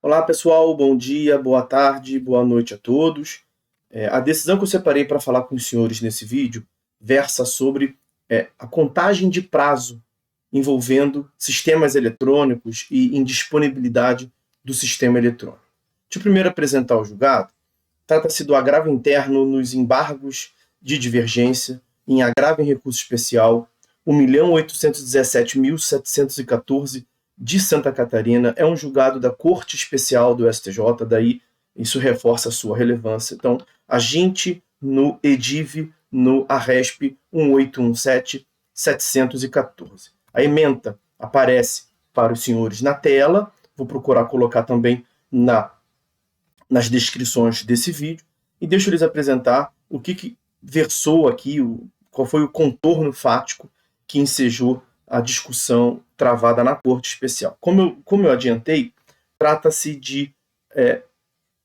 Olá pessoal, bom dia, boa tarde, boa noite a todos. A decisão que eu separei para falar com os senhores nesse vídeo versa sobre a contagem de prazo envolvendo sistemas eletrônicos e indisponibilidade do sistema eletrônico. Deixa eu primeiro apresentar o julgado. Trata-se do agravo interno nos embargos de divergência em agravo em recurso especial 1.817.714 de Santa Catarina. É um julgado da Corte Especial do STJ, daí isso reforça a sua relevância. Então, aginte no EDIV, no ARESP 1817714. A ementa aparece para os senhores na tela, vou procurar colocar também nas descrições desse vídeo, e deixo lhes apresentar o que versou aqui, qual foi o contorno fático que ensejou a discussão travada na Corte Especial. Como eu adiantei, trata-se de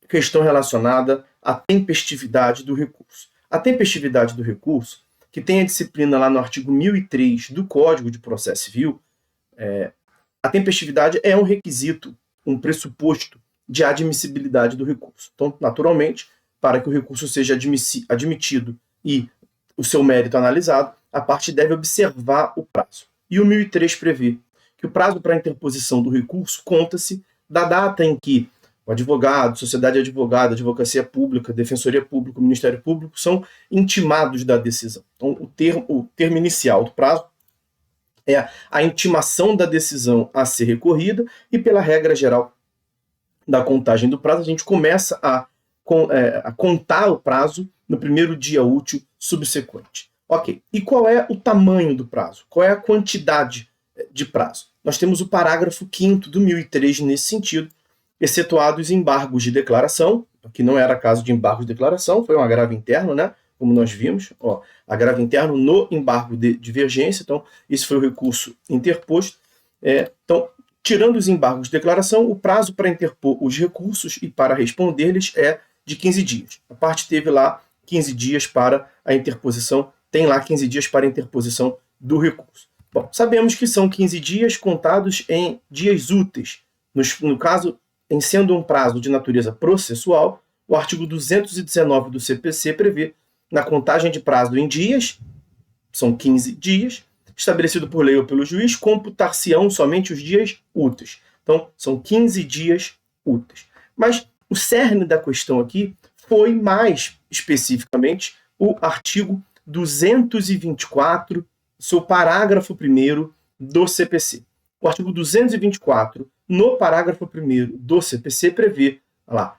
questão relacionada à tempestividade do recurso. A tempestividade do recurso, que tem a disciplina lá no artigo 1003 do Código de Processo Civil, a tempestividade é um requisito, um pressuposto de admissibilidade do recurso. Então, naturalmente, para que o recurso seja admitido e o seu mérito analisado, a parte deve observar o prazo. E o 1003 prevê que o prazo para a interposição do recurso conta-se da data em que o advogado, sociedade advogada, advocacia pública, defensoria pública, Ministério Público são intimados da decisão. Então, o termo inicial do prazo é a intimação da decisão a ser recorrida e, pela regra geral da contagem do prazo, a gente começa a contar o prazo no primeiro dia útil subsequente. Ok, e qual é o tamanho do prazo? Qual é a quantidade de prazo? Nós temos o parágrafo 5º do 1003 nesse sentido, excetuados embargos de declaração, que não era caso de embargo de declaração, foi um agravo interno, né? Como nós vimos, agravo interno no embargo de divergência, então esse foi o recurso interposto. Então, tirando os embargos de declaração, o prazo para interpor os recursos e para responder-lhes é de 15 dias. A parte teve lá 15 dias para a interposição, tem lá 15 dias para a interposição do recurso. Bom, sabemos que são 15 dias contados em dias úteis. No caso, em sendo um prazo de natureza processual, o artigo 219 do CPC prevê, na contagem de prazo em dias, são 15 dias, estabelecido por lei ou pelo juiz, computar-se-ão somente os dias úteis. Então, são 15 dias úteis. Mas o cerne da questão aqui foi, mais especificamente, o artigo 224, seu parágrafo 1º do CPC. O artigo 224, no parágrafo 1º do CPC, prevê,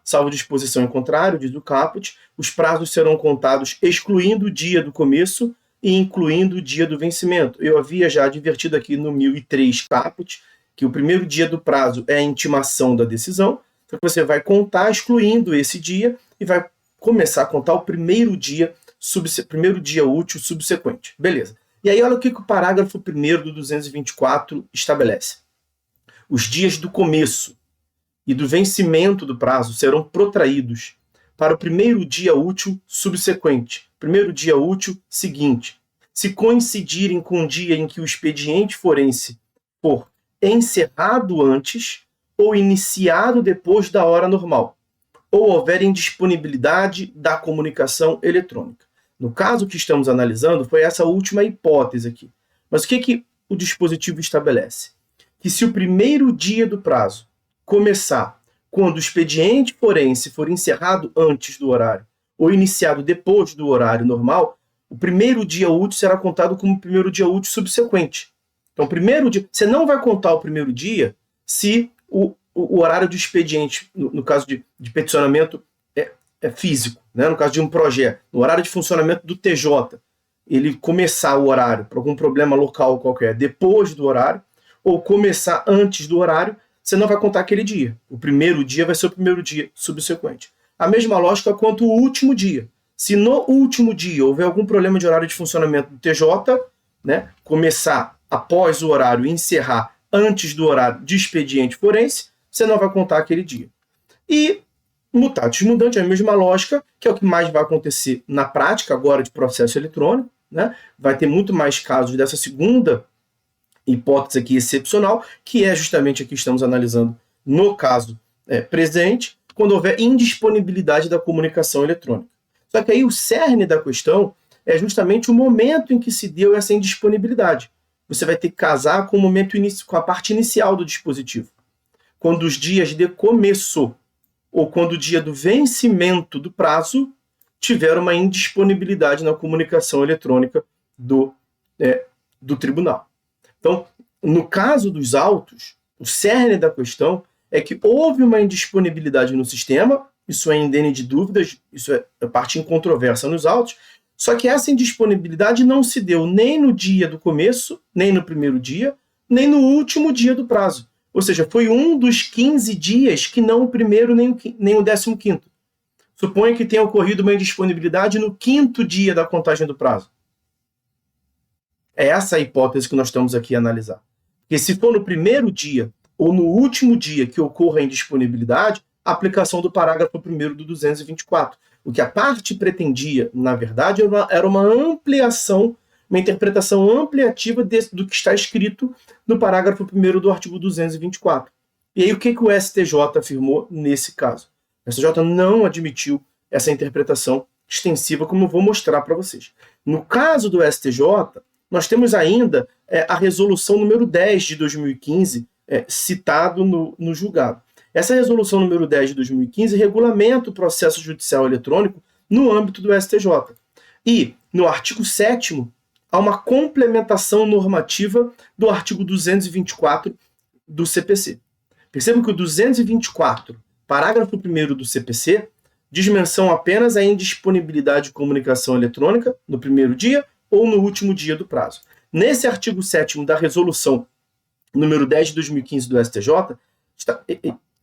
salvo disposição em contrário, diz o caput, os prazos serão contados excluindo o dia do começo e incluindo o dia do vencimento. Eu havia já advertido aqui no 1003 caput que o primeiro dia do prazo é a intimação da decisão, então você vai contar excluindo esse dia e vai começar a contar o primeiro dia útil subsequente. Beleza. E aí olha o que o parágrafo 1º do 224 estabelece. Os dias do começo e do vencimento do prazo serão protraídos para o primeiro dia útil subsequente, primeiro dia útil seguinte, se coincidirem com o dia em que o expediente forense for encerrado antes ou iniciado depois da hora normal, ou houver indisponibilidade da comunicação eletrônica. No caso que estamos analisando, foi essa última hipótese aqui. Mas o que o dispositivo estabelece? Que se o primeiro dia do prazo começar quando o expediente forense for encerrado antes do horário ou iniciado depois do horário normal, o primeiro dia útil será contado como o primeiro dia útil subsequente. Então, primeiro dia, você não vai contar o primeiro dia se o horário do expediente, no caso de peticionamento, é físico, né? No caso de um projeto, no horário de funcionamento do TJ, ele começar o horário por algum problema local qualquer depois do horário, ou começar antes do horário, você não vai contar aquele dia. O primeiro dia vai ser o primeiro dia subsequente. A mesma lógica quanto o último dia. Se no último dia houver algum problema de horário de funcionamento do TJ, né, começar após o horário e encerrar antes do horário de expediente forense, você não vai contar aquele dia. E mutatis mudandi, a mesma lógica, que é o que mais vai acontecer na prática agora de processo eletrônico, né? Vai ter muito mais casos dessa segunda hipótese aqui excepcional, que é justamente a que estamos analisando no caso presente quando houver indisponibilidade da comunicação eletrônica. Só que aí o cerne da questão é justamente o momento em que se deu essa indisponibilidade. Você vai ter que casar com o momento com a parte inicial do dispositivo. Quando os dias de começo ou quando o dia do vencimento do prazo tiver uma indisponibilidade na comunicação eletrônica do tribunal. Então, no caso dos autos, o cerne da questão é que houve uma indisponibilidade no sistema, isso é indene de dúvidas, isso é parte incontroversa nos autos, só que essa indisponibilidade não se deu nem no dia do começo, nem no primeiro dia, nem no último dia do prazo. Ou seja, foi um dos 15 dias que não o primeiro nem o 15º. Suponha que tenha ocorrido uma indisponibilidade no 5º dia da contagem do prazo. É essa a hipótese que nós estamos aqui a analisar. Porque se for no primeiro dia ou no último dia que ocorra a indisponibilidade, a aplicação do parágrafo 1º do 224. O que a parte pretendia, na verdade, era uma ampliação, uma interpretação ampliativa do que está escrito no parágrafo 1º do artigo 224. E aí o que o STJ afirmou nesse caso? O STJ não admitiu essa interpretação extensiva, como eu vou mostrar para vocês. No caso do STJ, nós temos ainda a resolução número 10 de 2015, citado no julgado. Essa resolução número 10 de 2015 regulamenta o processo judicial eletrônico no âmbito do STJ. E, no artigo 7º, há uma complementação normativa do artigo 224 do CPC. Percebam que o 224, parágrafo 1º do CPC, diz menção apenas à indisponibilidade de comunicação eletrônica no primeiro dia ou no último dia do prazo. Nesse artigo 7º da resolução número 10 de 2015 do STJ,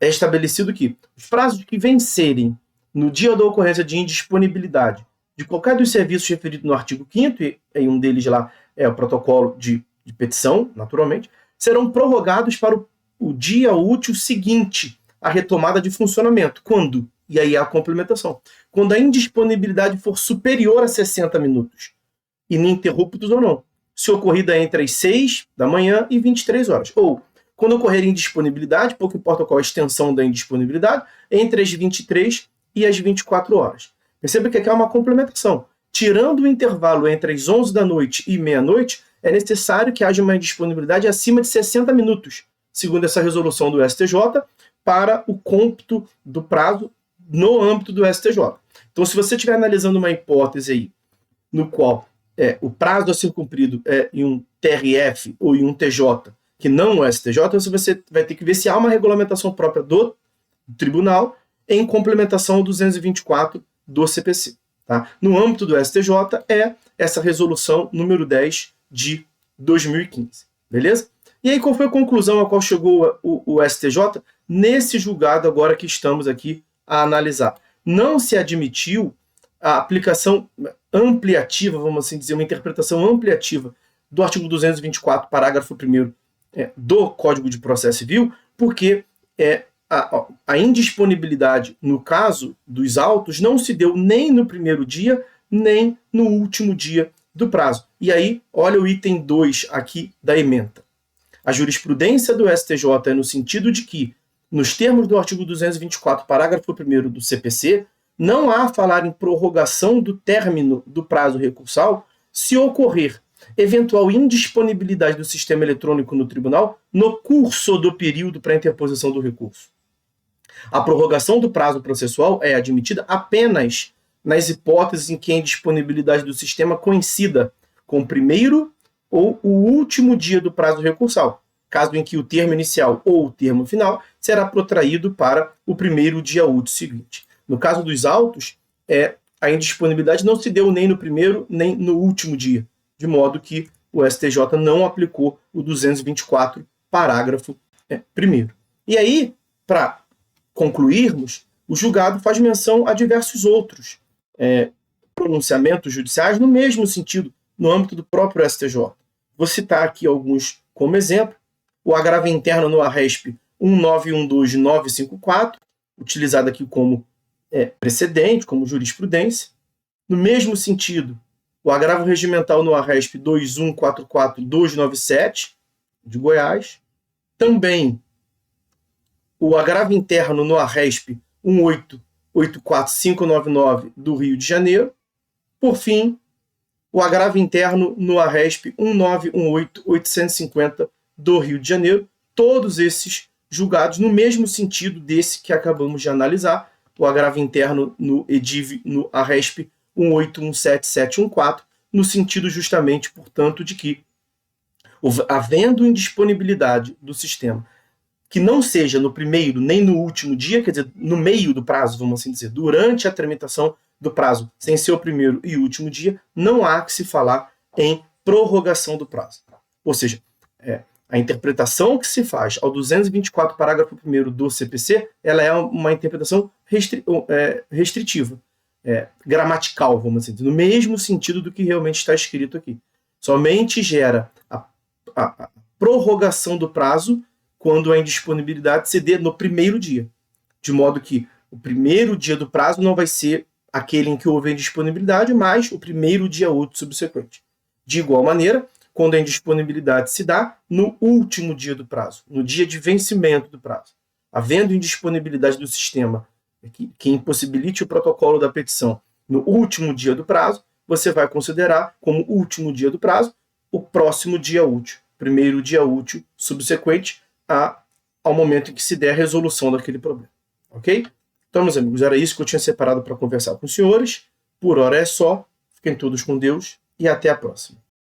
é estabelecido que os prazos que vencerem no dia da ocorrência de indisponibilidade de qualquer dos serviços referidos no artigo 5º, e um deles lá é o protocolo de petição, naturalmente, serão prorrogados para o dia útil seguinte à retomada de funcionamento. Quando? E aí é a complementação. Quando a indisponibilidade for superior a 60 minutos, ininterruptos ou não, se ocorrida entre as 6 da manhã e 23 horas. Ou, quando ocorrer indisponibilidade, pouco importa qual a extensão da indisponibilidade, entre as 23 e as 24 horas. Perceba que aqui é uma complementação. Tirando o intervalo entre as 11 da noite e meia-noite, é necessário que haja uma indisponibilidade acima de 60 minutos, segundo essa resolução do STJ, para o cômputo do prazo no âmbito do STJ. Então, se você estiver analisando uma hipótese aí, no qual o prazo a ser cumprido é em um TRF ou em um TJ, que não é STJ, você vai ter que ver se há uma regulamentação própria do tribunal em complementação ao 224 do CPC. Tá? No âmbito do STJ é essa resolução número 10 de 2015. Beleza? E aí qual foi a conclusão a qual chegou o STJ nesse julgado agora que estamos aqui a analisar? Não se admitiu a aplicação ampliativa, vamos assim dizer, uma interpretação ampliativa do artigo 224, parágrafo 1º do Código de Processo Civil, porque a indisponibilidade, no caso dos autos, não se deu nem no primeiro dia, nem no último dia do prazo. E aí, olha o item 2 aqui da ementa. A jurisprudência do STJ é no sentido de que, nos termos do artigo 224, parágrafo 1º do CPC, não há a falar em prorrogação do término do prazo recursal se ocorrer eventual indisponibilidade do sistema eletrônico no tribunal no curso do período para interposição do recurso. A prorrogação do prazo processual é admitida apenas nas hipóteses em que a indisponibilidade do sistema coincida com o primeiro ou o último dia do prazo recursal, caso em que o termo inicial ou o termo final será protraído para o primeiro dia útil seguinte. No caso dos autos, a indisponibilidade não se deu nem no primeiro nem no último dia, de modo que o STJ não aplicou o 224, parágrafo 1º. E aí, para concluirmos, o julgado faz menção a diversos outros pronunciamentos judiciais no mesmo sentido, no âmbito do próprio STJ. Vou citar aqui alguns como exemplo. O agravo interno no ARESP 1912-954, utilizado aqui como precedente, como jurisprudência. No mesmo sentido, o agravo regimental no ARESP 2144-297, de Goiás. Também o agravo interno no ARRESP 1884599 do Rio de Janeiro. Por fim, o agravo interno no ARRESP 1918850 do Rio de Janeiro. Todos esses julgados no mesmo sentido desse que acabamos de analisar, o agravo interno no EDIV, no ARRESP 1817714, no sentido justamente, portanto, de que, havendo indisponibilidade do sistema, que não seja no primeiro nem no último dia, quer dizer, no meio do prazo, vamos assim dizer, durante a tramitação do prazo, sem ser o primeiro e último dia, não há que se falar em prorrogação do prazo. Ou seja, a interpretação que se faz ao 224, parágrafo 1º do CPC, ela é uma interpretação restritiva, gramatical, vamos dizer, no mesmo sentido do que realmente está escrito aqui. Somente gera a prorrogação do prazo quando a indisponibilidade se dê no primeiro dia. De modo que o primeiro dia do prazo não vai ser aquele em que houve a indisponibilidade, mas o primeiro dia útil subsequente. De igual maneira, quando a indisponibilidade se dá no último dia do prazo, no dia de vencimento do prazo. Havendo indisponibilidade do sistema que impossibilite o protocolo da petição no último dia do prazo, você vai considerar como último dia do prazo o próximo dia útil, primeiro dia útil subsequente ao momento em que se der a resolução daquele problema. Ok? Então, meus amigos, era isso que eu tinha separado para conversar com os senhores. Por hora é só. Fiquem todos com Deus e até a próxima.